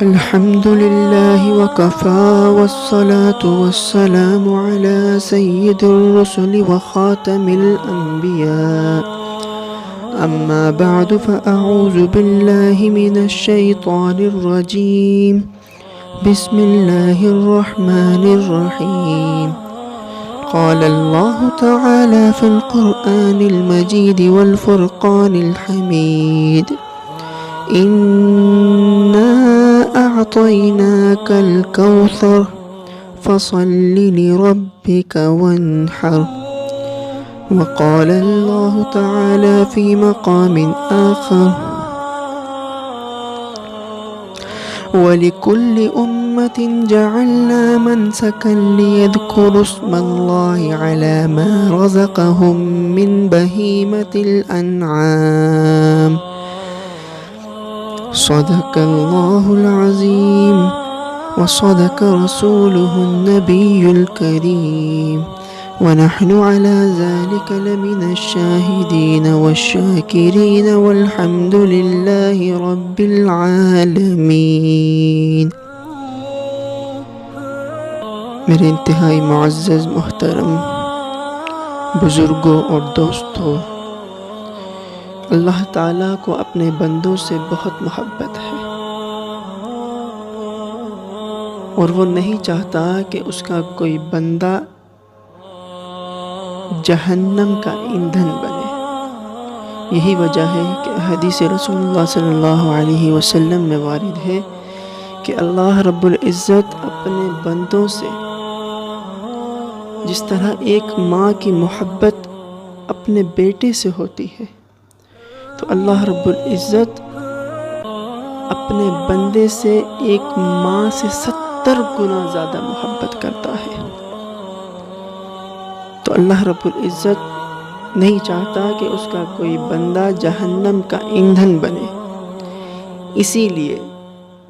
الحمد لله وكفى والصلاة والسلام على سيد الرسل وخاتم الأنبياء أما بعد فأعوذ بالله من الشيطان الرجيم بسم الله الرحمن الرحيم قال الله تعالى في القرآن المجيد والفرقان الحميد إنا أعطيناك الكوثر فصل لربك وانحر. وقال الله تعالى في مقام آخر ولكل أمة جعلنا منسكا ليذكروا اسم الله على ما رزقهم من بهيمة الأنعام. صدق الله العظيم وصدق رسوله النبي الكريم ونحن على ذلك لمن الشاهدين والشاكرين والحمد لله رب العالمين. میرے انتہائی معزز محترم بزرگوں اور دوستوں، اللہ تعالیٰ کو اپنے بندوں سے بہت محبت ہے اور وہ نہیں چاہتا کہ اس کا کوئی بندہ جہنم کا ایندھن بنے. یہی وجہ ہے کہ حدیث رسول اللہ صلی اللہ علیہ وسلم میں وارد ہے کہ اللہ رب العزت اپنے بندوں سے جس طرح ایک ماں کی محبت اپنے بیٹے سے ہوتی ہے، تو اللہ رب العزت اپنے بندے سے ایک ماں سے 70 گنا زیادہ محبت کرتا ہے. تو اللہ رب العزت نہیں چاہتا کہ اس کا کوئی بندہ جہنم کا ایندھن بنے. اسی لیے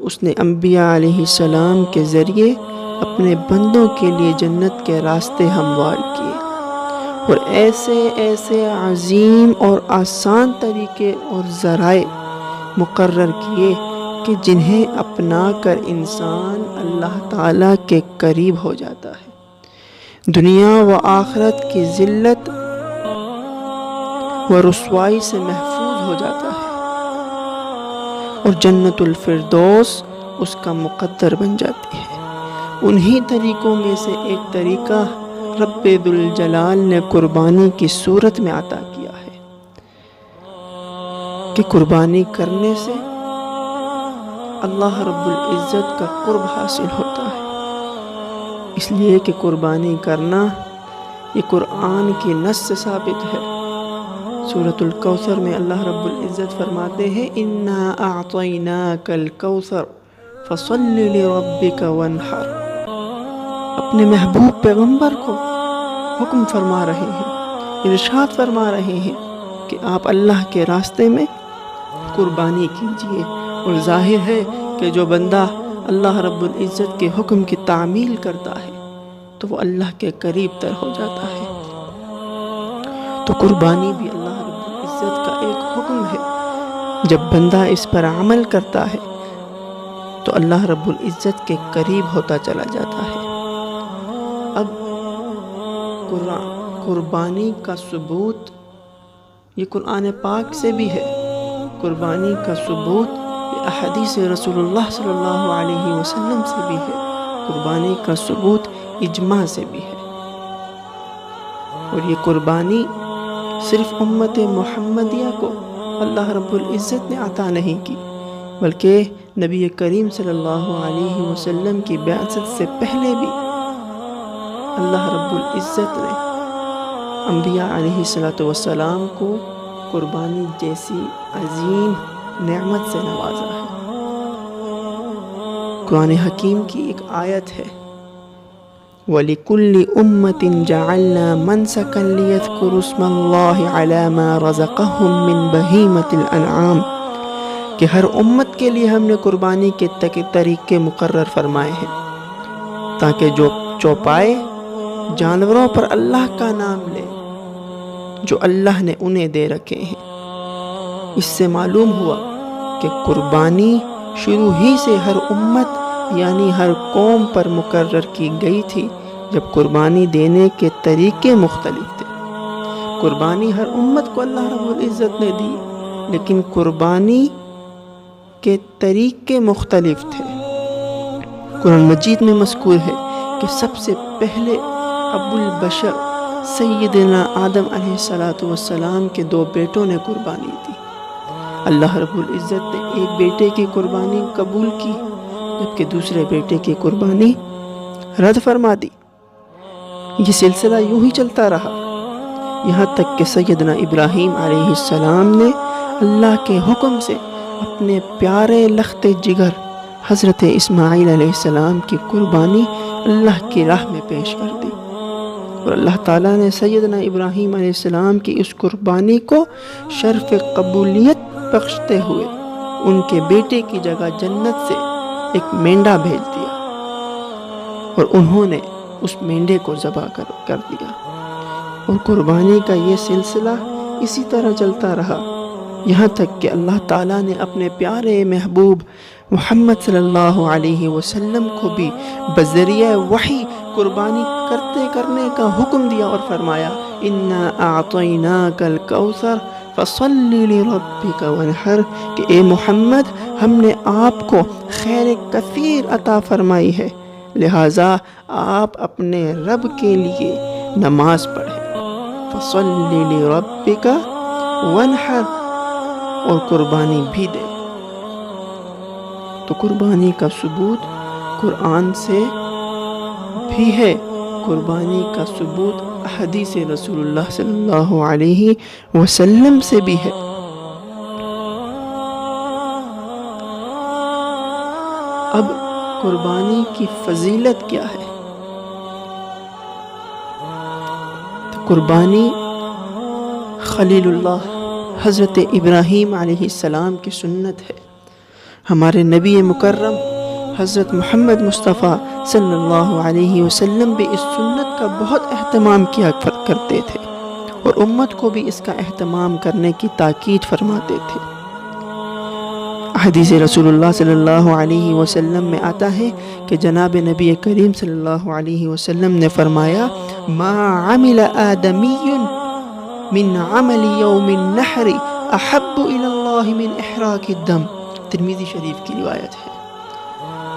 اس نے انبیاء علیہ السلام کے ذریعے اپنے بندوں کے لیے جنت کے راستے ہموار کیے اور ایسے عظیم اور آسان طریقے اور ذرائع مقرر کیے کہ جنہیں اپنا کر انسان اللہ تعالیٰ کے قریب ہو جاتا ہے، دنیا و آخرت کی ذلت و رسوائی سے محفوظ ہو جاتا ہے اور جنت الفردوس اس کا مقدر بن جاتی ہے. انہی طریقوں میں سے ایک طریقہ رب ذوالجلال نے قربانی کی صورت میں عطا کیا ہے کہ قربانی کرنے سے اللہ رب العزت کا قرب حاصل ہوتا ہے. اس لیے کہ قربانی کرنا یہ قرآن کی نص سے ثابت ہے. سورۃ الکوثر میں اللہ رب العزت فرماتے ہیں انا اعطیناک الکوثر فصل لربک وانحر. اپنے محبوب پیغمبر کو حکم فرما رہے ہیں، ارشاد فرما رہے ہیں کہ آپ اللہ کے راستے میں قربانی کیجئے. اور ظاہر ہے کہ جو بندہ اللہ رب العزت کے حکم کی تعمیل کرتا ہے تو وہ اللہ کے قریب تر ہو جاتا ہے. تو قربانی بھی اللہ رب العزت کا ایک حکم ہے. جب بندہ اس پر عمل کرتا ہے تو اللہ رب العزت کے قریب ہوتا چلا جاتا ہے. اب قربانی کا ثبوت یہ قرآن پاک سے بھی ہے، قربانی کا ثبوت یہ احادیث رسول اللہ صلی اللہ علیہ وسلم سے بھی ہے، قربانی کا ثبوت اجماع سے بھی ہے. اور یہ قربانی صرف امت محمدیہ کو اللہ رب العزت نے عطا نہیں کی، بلکہ نبی کریم صلی اللہ علیہ وسلم کی بعثت سے پہلے بھی اللہ رب العزت نے انبیاء علیہ السلام کو قربانی جیسی عظیم نعمت سے نوازا ہے. قرآن حکیم کی ایک آیت ہے وَلِكُلِّ أُمَّةٍ جَعَلْنَا مَنْسَكًا لِيَذْكُرُوا اسْمَ اللَّهِ عَلَى مَا رَزَقَهُمْ مِنْ بَهِيمَةِ الْأَنْعَامِ کہ ہر امت کے لیے ہم نے قربانی کے طریقے مقرر فرمائے ہیں تاکہ جو چوپائے جانوروں پر اللہ کا نام لے جو اللہ نے انہیں دے رکھے ہیں. اس سے معلوم ہوا کہ قربانی شروع ہی سے ہر امت یعنی ہر قوم پر مقرر کی گئی تھی جب قربانی دینے کے طریقے مختلف تھے۔ قربانی ہر امت کو اللہ رب العزت نے دی، لیکن قربانی کے طریقے مختلف تھے۔ قرآن مجید میں مذکور ہے کہ سب سے پہلے ابو البشر سیدنا آدم علیہ السلام کے 2 بیٹوں نے قربانی دی۔ اللہ رب العزت نے ایک بیٹے کی قربانی قبول کی جبکہ دوسرے بیٹے کی قربانی رد فرما دی۔ یہ سلسلہ یوں ہی چلتا رہا یہاں تک کہ سیدنا ابراہیم علیہ السلام نے اللہ کے حکم سے اپنے پیارے لخت جگر حضرت اسماعیل علیہ السلام کی قربانی اللہ کی راہ میں پیش کر دی، اور اللہ تعالیٰ نے سیدنا ابراہیم علیہ السلام کی اس قربانی کو شرف قبولیت بخشتے ہوئے ان کے بیٹے کی جگہ جنت سے ایک مینڈا بھیج دیا، اور انہوں نے اس مینڈے کو ذبح کر دیا، اور قربانی کا یہ سلسلہ اسی طرح چلتا رہا یہاں تک کہ اللہ تعالیٰ نے اپنے پیارے محبوب محمد صلی اللہ علیہ وسلم کو بھی بذریعہ وحی قربانی کرنے کا حکم دیا اور فرمایا اِنَّا أَعْطَيْنَاكَ الْكَوْثَرَ فَصَلِّ لِرَبِّكَ وَانْحَرْ کہ اے محمد ہم نے آپ کو خیر کثیر عطا فرمائی ہے، لہٰذا آپ اپنے رب کے لیے نماز پڑھیں، فَصَلِّ لِرَبِّكَ وَانْحَرْ، اور قربانی بھی دے۔ تو قربانی کا ثبوت قرآن سے بھی ہے، قربانی کا ثبوت حدیث رسول اللہ صلی اللہ علیہ وسلم سے بھی ہے۔ اب قربانی کی فضیلت کیا ہے؟ تو قربانی خلیل اللہ حضرت ابراہیم علیہ السلام کی سنت ہے۔ ہمارے نبی مکرم حضرت محمد مصطفیٰ صلی اللہ علیہ وسلم بھی اس سنت کا بہت اہتمام کیا کرتے تھے، اور امت کو بھی اس کا اہتمام کرنے کی تاکید فرماتے تھے۔ حدیث رسول اللہ صلی اللہ علیہ وسلم میں آتا ہے کہ جناب نبی کریم صلی اللہ علیہ وسلم نے فرمایا ما عمل آدمی من عمل یوم النحر احب الی اللہ من احراق الدم، ترمذی شریف کی روایت ہے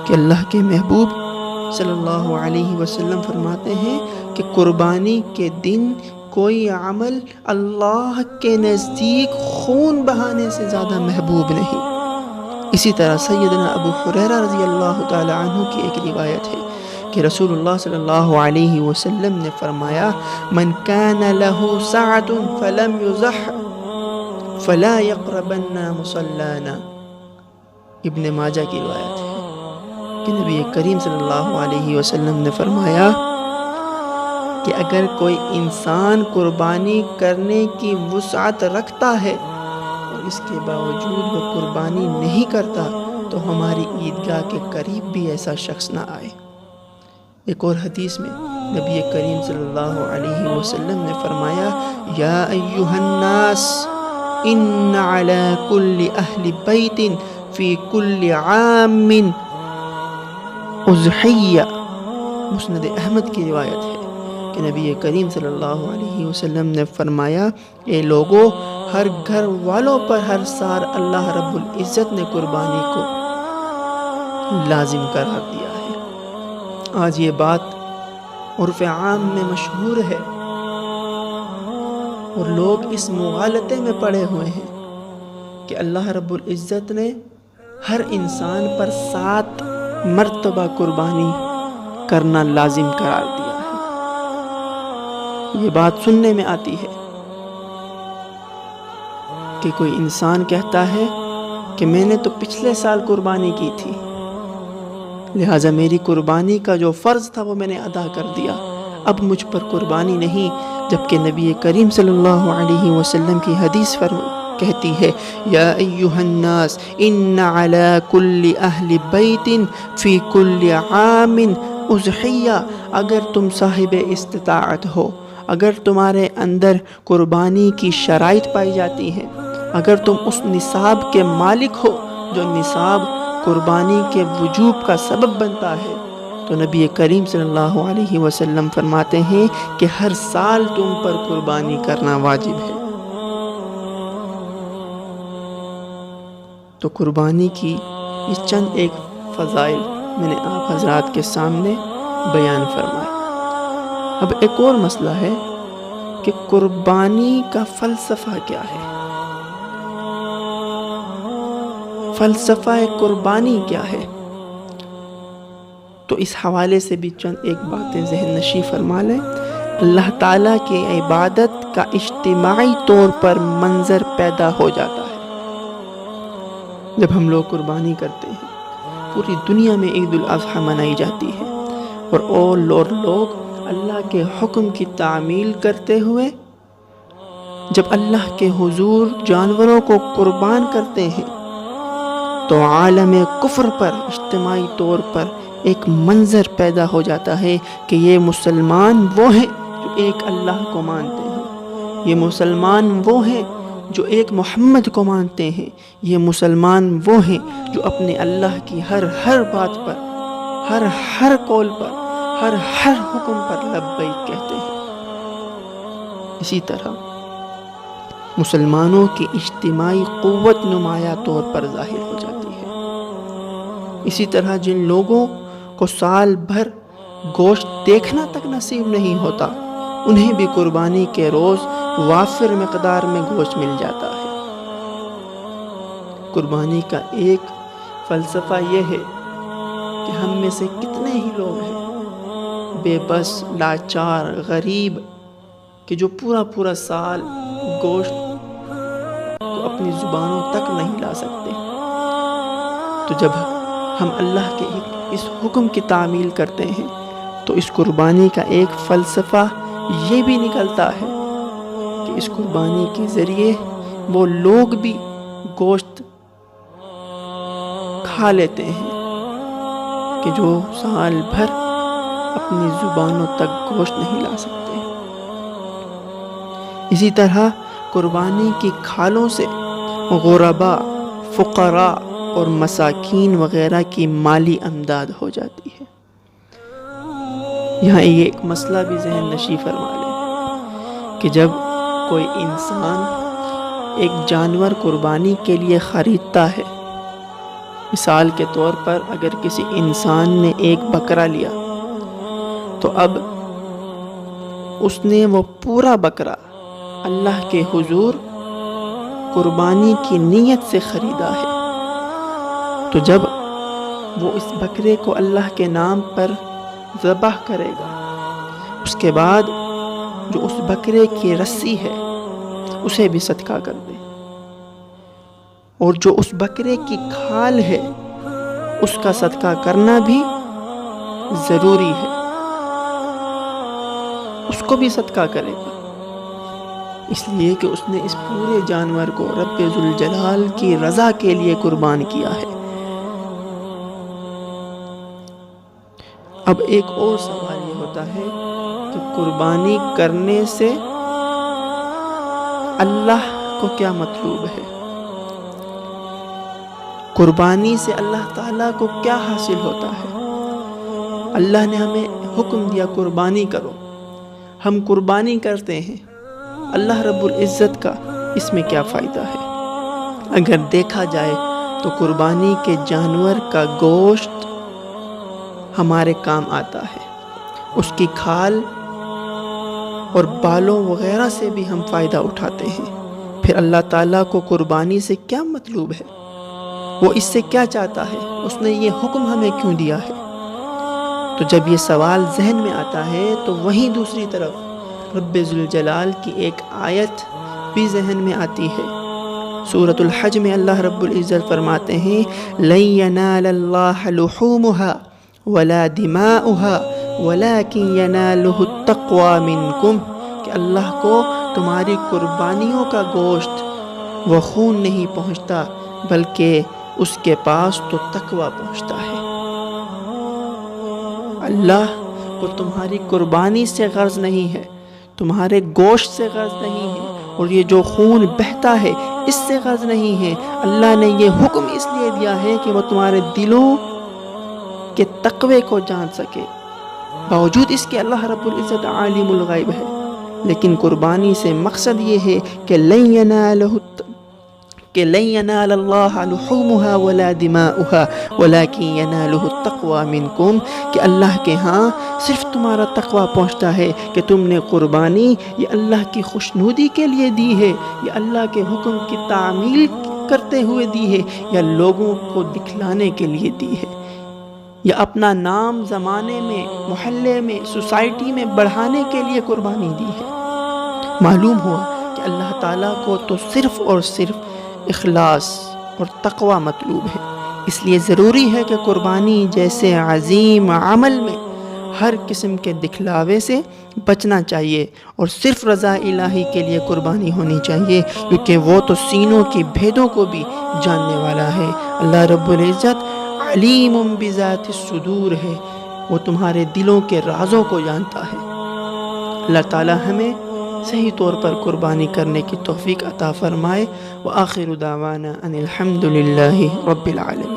کہ اللہ کے محبوب صلی اللہ علیہ وسلم فرماتے ہیں کہ قربانی کے دن کوئی عمل اللہ کے نزدیک خون بہانے سے زیادہ محبوب نہیں۔ اسی طرح سیدنا ابو ہریرہ رضی اللہ تعالی عنہ کی ایک روایت ہے کہ رسول اللہ صلی اللہ علیہ وسلم نے فرمایا من کان له سعة فلم يزح فلا يقربن مصلانا، ابن ماجہ کی روایت ہے کہ نبی کریم صلی اللہ علیہ وسلم نے فرمایا کہ اگر کوئی انسان قربانی کرنے کی وسعت رکھتا ہے اور اس کے باوجود وہ قربانی نہیں کرتا تو ہماری عیدگاہ کے قریب بھی ایسا شخص نہ آئے۔ ایک اور حدیث میں نبی کریم صلی اللہ علیہ وسلم نے فرمایا یا ایہا الناس ان علی کل اہل بیت فی کل عام اضحیہ، مسند احمد کی روایت ہے کہ نبی کریم صلی اللہ علیہ وسلم نے فرمایا اے لوگو، ہر گھر والوں پر ہر سال اللہ رب العزت نے قربانی کو لازم قرار دیا ہے۔ آج یہ بات عرف عام میں مشہور ہے اور لوگ اس مغالطے میں پڑے ہوئے ہیں کہ اللہ رب العزت نے ہر انسان پر 7 مرتبہ قربانی کرنا لازم قرار دیا ہے۔ یہ بات سننے میں آتی ہے کہ کوئی انسان کہتا ہے کہ میں نے تو پچھلے سال قربانی کی تھی، لہٰذا میری قربانی کا جو فرض تھا وہ میں نے ادا کر دیا، اب مجھ پر قربانی نہیں، جبکہ نبی کریم صلی اللہ علیہ وسلم کی حدیث کہتی ہے یا ایہا الناس ان علی کل اہل بیت فی کل عام اضحیہ، اگر تم صاحب استطاعت ہو، اگر تمہارے اندر قربانی کی شرائط پائی جاتی ہیں، اگر تم اس نصاب کے مالک ہو جو نصاب قربانی کے وجوب کا سبب بنتا ہے تو نبی کریم صلی اللہ علیہ وسلم فرماتے ہیں کہ ہر سال تم پر قربانی کرنا واجب ہے۔ تو قربانی کی یہ چند ایک فضائل میں نے آپ حضرات کے سامنے بیان فرمائے۔ اب ایک اور مسئلہ ہے کہ قربانی کا فلسفہ کیا ہے؟ فلسفہ قربانی کیا ہے؟ تو اس حوالے سے بھی چند ایک باتیں ذہن نشی فرما لیں۔ اللہ تعالیٰ کی عبادت کا اجتماعی طور پر منظر پیدا ہو جاتا ہے جب ہم لوگ قربانی کرتے ہیں۔ پوری دنیا میں عید الاضحیٰ منائی جاتی ہے اور لوگ اللہ کے حکم کی تعمیل کرتے ہوئے جب اللہ کے حضور جانوروں کو قربان کرتے ہیں تو عالم کفر پر اجتماعی طور پر ایک منظر پیدا ہو جاتا ہے کہ یہ مسلمان وہ ہیں جو ایک اللہ کو مانتے ہیں، یہ مسلمان وہ ہیں جو ایک محمد کو مانتے ہیں، یہ مسلمان وہ ہیں جو اپنے اللہ کی ہر بات پر، ہر قول پر، ہر حکم پر لبیک کہتے ہیں۔ اسی طرح مسلمانوں کی اجتماعی قوت نمایاں طور پر ظاہر ہو جاتی ہے۔ اسی طرح جن لوگوں کو سال بھر گوشت دیکھنا تک نصیب نہیں ہوتا انہیں بھی قربانی کے روز وافر مقدار میں گوشت مل جاتا ہے۔ قربانی کا ایک فلسفہ یہ ہے کہ ہم میں سے کتنے ہی لوگ ہیں بے بس، لاچار، غریب کہ جو پورا سال گوشت کو اپنی زبانوں تک نہیں لا سکتے۔ تو جب ہم اللہ کے اس حکم کی تعمیل کرتے ہیں تو اس قربانی کا ایک فلسفہ یہ بھی نکلتا ہے کہ اس قربانی کے ذریعے وہ لوگ بھی گوشت کھا لیتے ہیں کہ جو سال بھر اپنی زبانوں تک گوشت نہیں لا سکتے۔ اسی طرح قربانی کی کھالوں سے غرباء، فقراء اور مساکین وغیرہ کی مالی امداد ہو جاتی ہے۔ یہاں یہ ایک مسئلہ بھی ذہن نشی فرما لیں کہ جب کوئی انسان ایک جانور قربانی کے لیے خریدتا ہے، مثال کے طور پر اگر کسی انسان نے ایک بکرا لیا تو اب اس نے وہ پورا بکرا اللہ کے حضور قربانی کی نیت سے خریدا ہے، تو جب وہ اس بکرے کو اللہ کے نام پر ذبح کرے گا، اس کے بعد جو اس بکرے کی رسی ہے اسے بھی صدقہ کر دے، اور جو اس بکرے کی کھال ہے اس کا صدقہ کرنا بھی ضروری ہے، اس کو بھی صدقہ کرے گا، اس لیے کہ اس نے اس پورے جانور کو رب ذوالجلال کی رضا کے لیے قربان کیا ہے۔ اب ایک اور سوال یہ ہوتا ہے کہ قربانی کرنے سے اللہ کو کیا مطلوب ہے؟ قربانی سے اللہ تعالیٰ کو کیا حاصل ہوتا ہے؟ اللہ نے ہمیں حکم دیا قربانی کرو، ہم قربانی کرتے ہیں، اللہ رب العزت کا اس میں کیا فائدہ ہے؟ اگر دیکھا جائے تو قربانی کے جانور کا گوشت ہمارے کام آتا ہے، اس کی کھال اور بالوں وغیرہ سے بھی ہم فائدہ اٹھاتے ہیں۔ پھر اللہ تعالیٰ کو قربانی سے کیا مطلوب ہے؟ وہ اس سے کیا چاہتا ہے؟ اس نے یہ حکم ہمیں کیوں دیا ہے؟ تو جب یہ سوال ذہن میں آتا ہے تو وہیں دوسری طرف رب ذوالجلال کی ایک آیت بھی ذہن میں آتی ہے۔ سورۃ الحج میں اللہ رب العزت فرماتے ہیں لَن يَنَالَ اللَّهَ لُحُومُهَا وَلَا دِمَاؤُهَا وَلَكِنْ يَنَالُهُ التَّقْوَى مِنْكُمْ کہ اللہ کو تمہاری قربانیوں کا گوشت وہ خون نہیں پہنچتا بلکہ اس کے پاس تو تقوی پہنچتا ہے۔ اللہ کو تمہاری قربانی سے غرض نہیں ہے، تمہارے گوشت سے غرض نہیں ہے، اور یہ جو خون بہتا ہے اس سے غرض نہیں ہے، اللہ نے یہ حکم اس لیے دیا ہے کہ وہ تمہارے دلوں کے تقوی کو جان سکے۔ باوجود اس کے اللہ رب العزت عالم الغیب ہے، لیکن قربانی سے مقصد یہ ہے کہ لن ینال اللہ لحومها ولا دماؤها ولكن يناله التقوى منکم، کہ اللہ کے ہاں صرف تمہارا تقوی پہنچتا ہے کہ تم نے قربانی یہ اللہ کی خوشنودی کے لیے دی ہے، یا اللہ کے حکم کی تعمیل کرتے ہوئے دی ہے، یا لوگوں کو دکھلانے کے لیے دی ہے، یا اپنا نام زمانے میں، محلے میں، سوسائٹی میں بڑھانے کے لیے قربانی دی ہے۔ معلوم ہوا کہ اللہ تعالیٰ کو تو صرف اور صرف اخلاص اور تقوی مطلوب ہے، اس لیے ضروری ہے کہ قربانی جیسے عظیم عمل میں ہر قسم کے دکھلاوے سے بچنا چاہیے، اور صرف رضا الہی کے لیے قربانی ہونی چاہیے، کیونکہ وہ تو سینوں کی بھیدوں کو بھی جاننے والا ہے۔ اللہ رب العزت علیم بذات الصدور ہے، وہ تمہارے دلوں کے رازوں کو جانتا ہے۔ اللہ تعالی ہمیں صحیح طور پر قربانی کرنے کی توفیق عطا فرمائے۔ وآخر دعوانا ان الحمد للہ رب العالمین۔